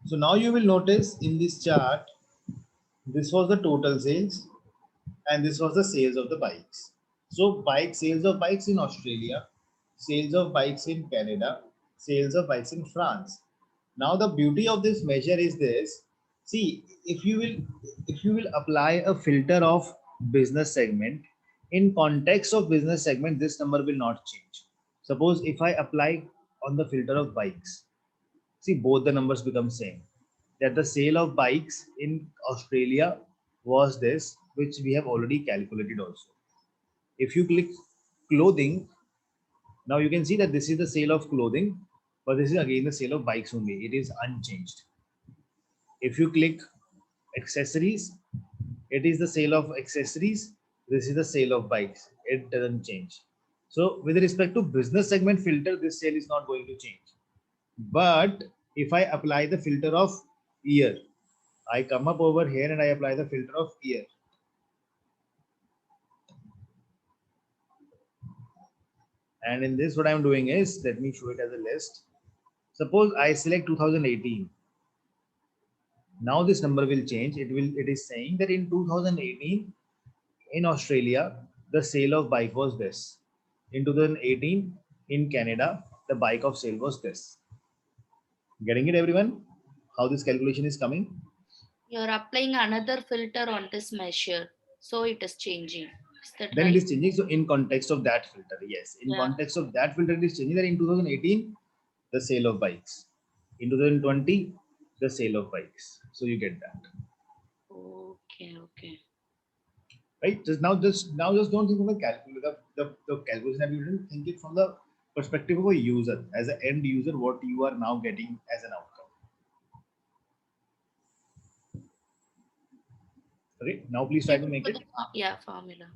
So now you will notice in this chart, this was the total sales and this was the sales of the bikes. So bike sales of bikes in Australia, sales of bikes in Canada, sales of bikes in France. Now the beauty of this measure is this. See, if you will apply a filter of business segment, in context of business segment, this number will not change. Suppose if I apply on the filter of bikes, see both the numbers become same. That the sale of bikes in Australia was this, which we have already calculated also. If you click clothing, now you can see that this is the sale of clothing, but this is again the sale of bikes only. It is unchanged. If you click accessories, it is the sale of accessories. This is the sale of bikes. It doesn't change. So with respect to business segment filter, this sale is not going to change. But if I apply the filter of year, I come up over here and I apply the filter of year. And in this, what I'm doing is, let me show it as a list. Suppose I select 2018. Now this number will change. It is saying that in 2018, in Australia, the sale of bike was this. In 2018, in Canada, the bike of sale was this. Getting it, everyone? How this calculation is coming? You're applying another filter on this measure, so it is changing. Is that Then right? it is changing. So in context of that filter, yes. In context of that filter, it is changing that in 2018, the sale of bikes. In 2020, the sale of bikes. So you get that. Okay. Right? Just don't think of a calculator. The calculation that you didn't think it from the perspective of a user, as an end user, what you are now getting as an outcome. Okay. Now please try to make it. Yeah, formula.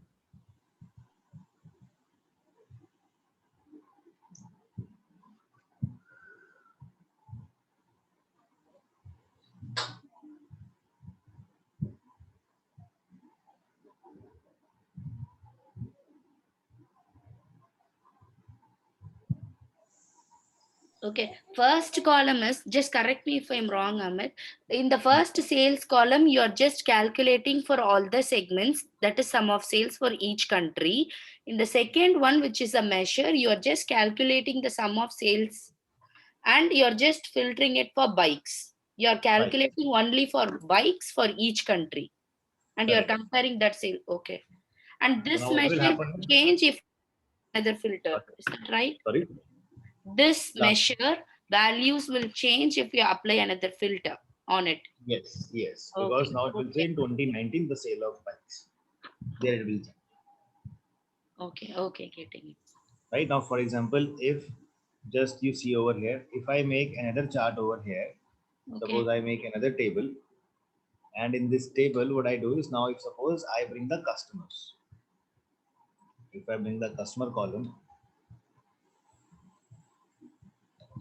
Okay, first column is, just correct me if I'm wrong, Amit. In the first sales column, you're just calculating for all the segments, that is sum of sales for each country. In the second one, which is a measure, you're just calculating the sum of sales and you're just filtering it for bikes. You're calculating only for bikes for each country and you're comparing that sale. Okay. And this measure will change if another filter. Is that right? Sorry. This measure values will change if you apply another filter. on it. Yes, yes. Okay. Because now it will say Okay. in 2019 the sale of bikes. There it will change. Okay. Okay. Getting it. Right now, for example, if just you see over here, if I make another chart over here, Okay. suppose I make another table, and in this table, what I do is now if suppose I bring the customers, if I bring the customer column,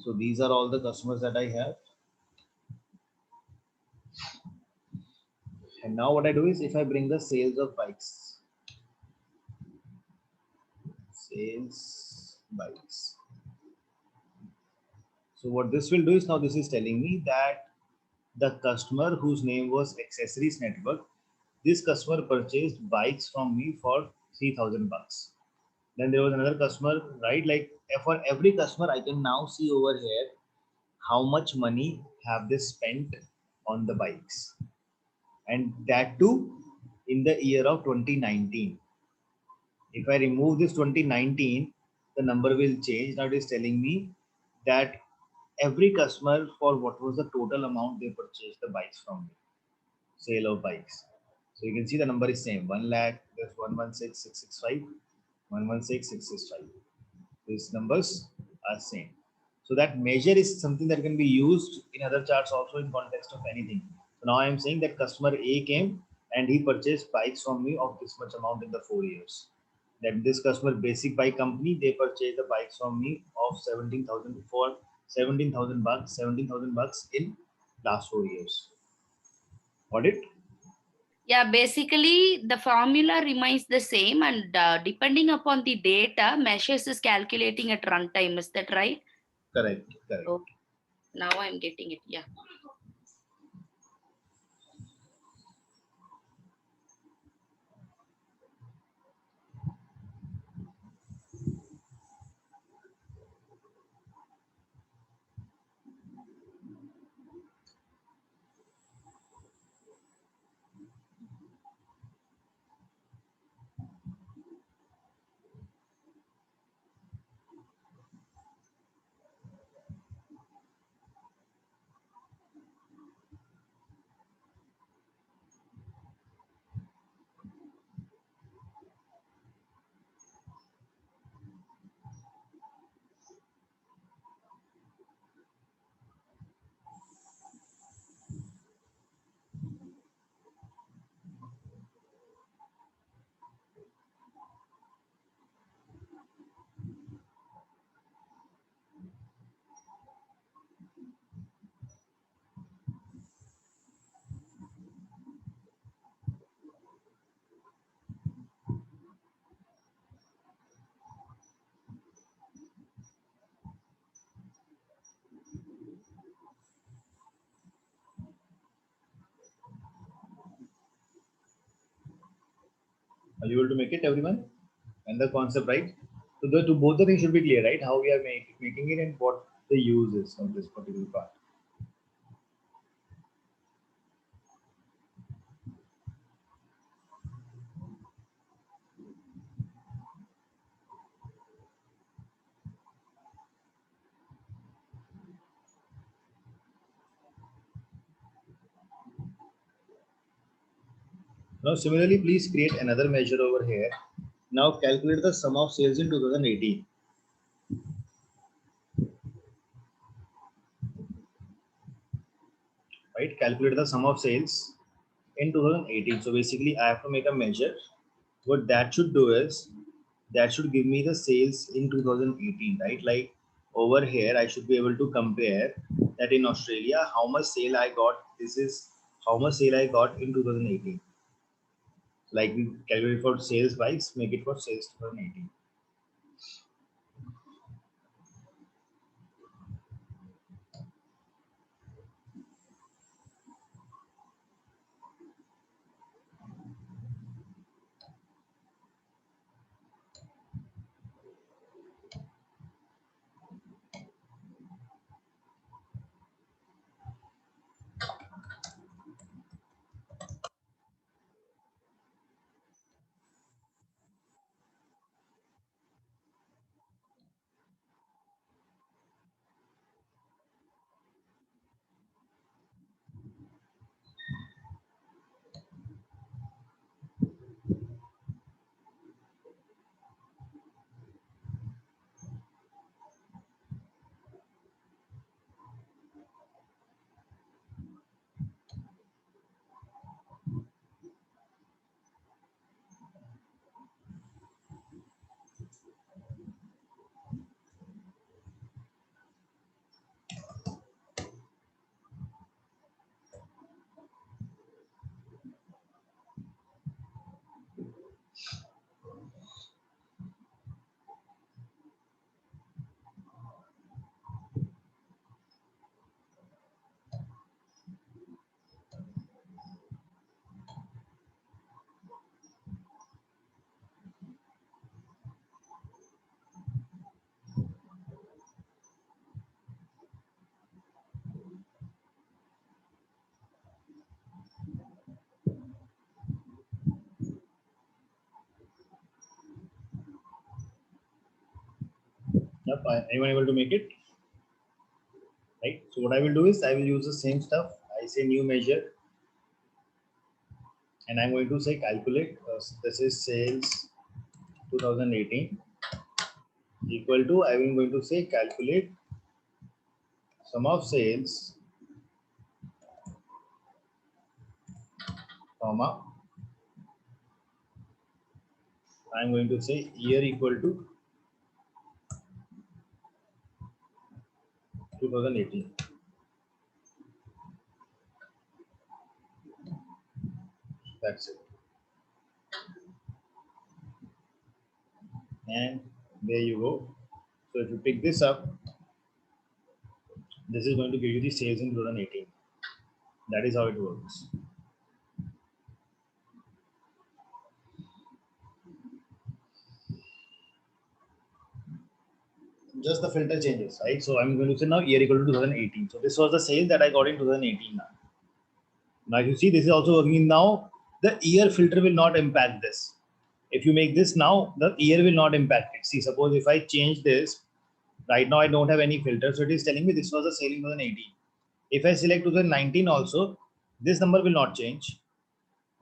so these are all the customers that I have. And now what I do is if I bring the sales of bikes, sales bikes. So what this will do is now this is telling me that the customer whose name was Accessories Network, this customer purchased bikes from me for 3,000 bucks. Then there was another customer, right? Like for every customer, I can now see over here how much money have they spent on the bikes, and that too in the year of 2019. If I remove this 2019, the number will change. Now it is telling me that every customer for what was the total amount they purchased the bikes from me, sale of bikes. So you can see the number is same, 1 lakh, there's 116,665, 116,665. These numbers are same. So that measure is something that can be used in other charts also in context of anything. So now I am saying that customer A came and he purchased bikes from me of this much amount in the 4 years. Then this customer basic bike company, they purchased the bikes from me of 17,000 for 17,000 bucks, 17,000 bucks in last 4 years. Got it? Yeah, basically the formula remains the same, and depending upon the data, measures is calculating at runtime. Is that right? Correct, correct. Okay. Now I'm getting it. Yeah. Are you able to make it, everyone? And the concept, right? So the to both the things should be clear, right? How we are making it and what the use is of this particular part. Now, similarly, please create another measure over here. Now, calculate the sum of sales in 2018. Right? Calculate the sum of sales in 2018. So basically, I have to make a measure. What that should do is that should give me the sales in 2018, right? Like over here, I should be able to compare that in Australia, how much sale I got. This is how much sale I got in 2018. Like we calculate for sales bikes, make it for sales 2018. Yep. Anyone able to make it? Right. So what I will do is I will use the same stuff. I say new measure, and I'm going to say calculate. This is sales 2018 equal to, I'm going to say calculate sum of sales, comma, I'm going to say year equal to 2018. That's it. And there you go. So if you pick this up, this is going to give you the sales in 2018. That is how it works. Just the filter changes, right? So I'm going to say now year equal to 2018. So this was the sale that I got in 2018 now. Now if you see, this is also working now. The year filter will not impact this. If you make this now, the year will not impact it. See, suppose if I change this, right now I don't have any filter. So it is telling me this was the sale in 2018. If I select 2019 also, this number will not change,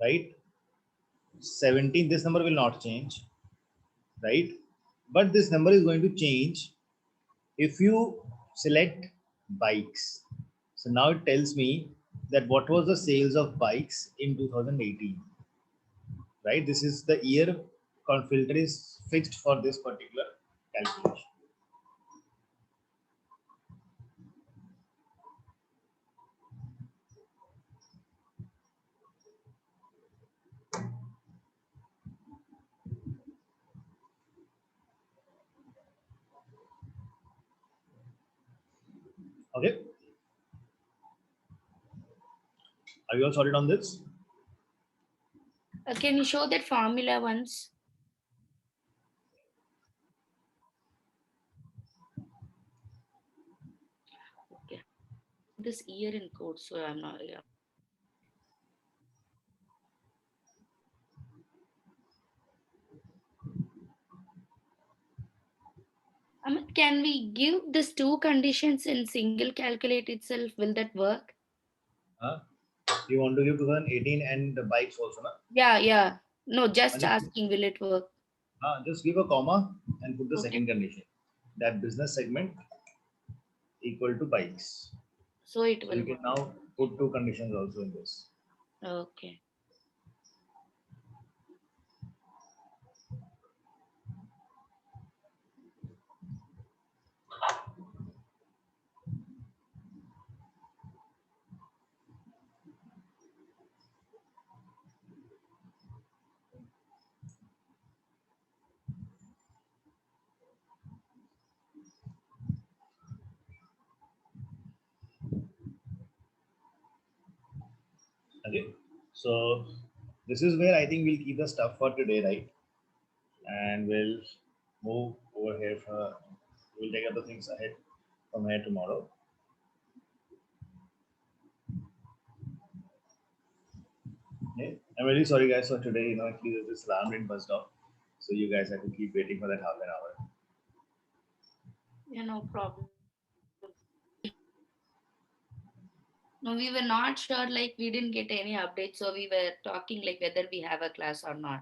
right? 17, this number will not change, right? But this number is going to change if you select bikes. So now it tells me that what was the sales of bikes in 2018, right? This is the year filter is fixed for this particular calculation. Okay. Are you all sorted on this? Can you show that formula once? Okay. This year in code, so I'm not. Yeah. Can we give these two conditions in single calculate itself? Will that work? You want to give 2018 and the bikes also, na? Yeah. No, just asking, will it work? Just give a comma and put the Okay. second condition, that business segment equal to bikes. So it So will you can work. now put two conditions also in this. Okay. Okay. So this is where I think we'll keep the stuff for today, right? And we'll move over here. We'll take other things ahead from here tomorrow. Okay. I'm really sorry, guys, for today. You know, actually, this alarm didn't buzzed off, so you guys have to keep waiting for that half an hour. Yeah, no problem. No, we were not sure, like we didn't get any updates, so we were talking like whether we have a class or not.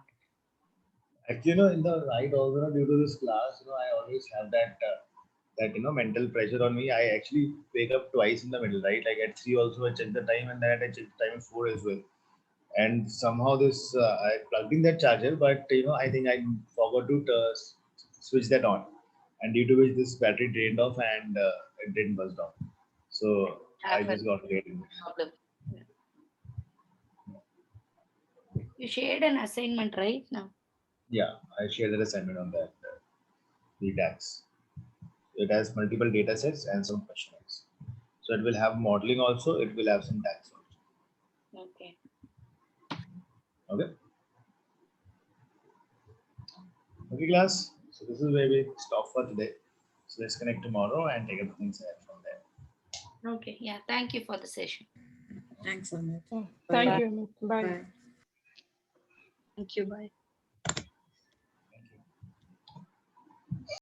Actually, you know, in the night also due to this class, you know, I always have that mental pressure on me. I actually wake up twice in the middle, right? Like at 3 also I check the time, and then I check the time at 4 as well. And somehow this I plugged in that charger, but you know, I think I forgot to switch that on, and due to which this battery drained off and it didn't buzz off. So I just got late. Problem. You shared an assignment right now. Yeah, I shared that assignment on that the DAX. It has multiple data sets and some questionnaires. So it will have modeling also. It will have some DAX also. Okay. Okay. Okay, class. So this is where we stop for today. So let's connect tomorrow and take up things ahead from there. Okay. Yeah. Thank you for the session. Thanks, Amit. Thank Bye. you. Bye. Bye. Thank you. Bye.